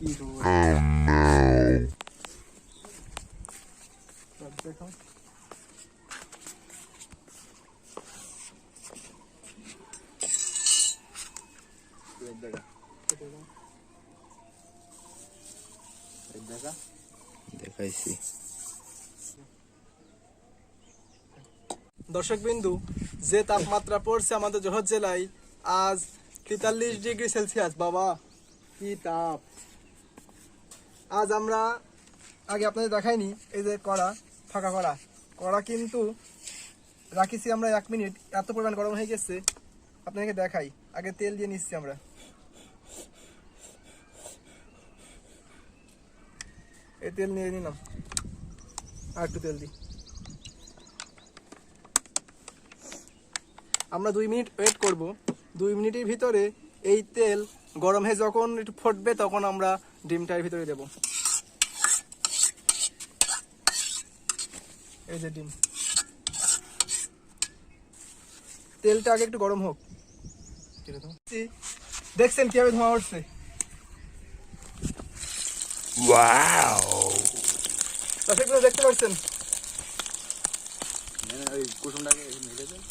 দেখো দেখাইছি। দর্শক বিন্দু, যে তাপমাত্রা পড়ছে আমাদের জহর জেলায় আজ 43°C। বাবা কি তাপ! আজ আমরা আগে আপনাদের দেখাইনি, এই যে কড়া, ফাঁকা কড়া কিন্তু রাখিছি আমরা 1 মিনিট, এত পরিমাণ গরম হয়ে গেছে। আপনাকে দেখাই, আগে তেল দিয়ে নিচ্ছি আমরা। এই তেল নিয়ে নিলাম, আর একটু তেল দিই। আমরা 2 মিনিট ওয়েট করব। 2 মিনিটের ভিতরে এই তেল গরম হয়ে যখন একটু ফুটবে তখন আমরা ডিমটার ভিতরে দেব। এই যে ডিম, তেলটা আগে একটু গরম হোক। দেখছেন কিভাবে ধোঁয়া উঠছে? ওয়াও, দর্শকরা দেখতে পাচ্ছেন? ওই কুসুমটাকে মেরে দেন।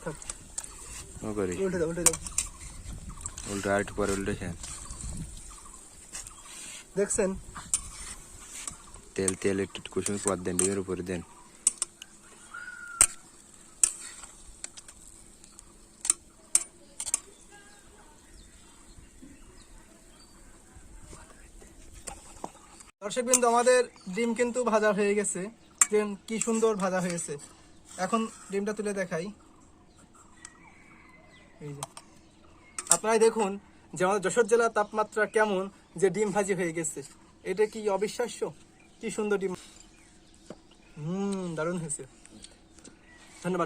থাক। ও করি উল্টে দাও। উল্টো আর একটু পরে উল্টে খেন। দেখছেন? তেল একটু কুসুমের পর দেন, ডিমের উপরে দেন। দর্শক বিন্দু, আমাদের ডিম কিন্তু ভাজা হয়ে গেছে। দেখেন কি সুন্দর ভাজা হয়েছে। এখন ডিমটা তুলে দেখাই। এই যে আপনারাই দেখুন যে আমাদের যশোর জেলার তাপমাত্রা কেমন, যে ডিম ভাজি হয়ে গেছে। এটা কি অবিশ্বাস্য! কি সুন্দর ডিম! দারুণ হয়েছে। ধন্যবাদ।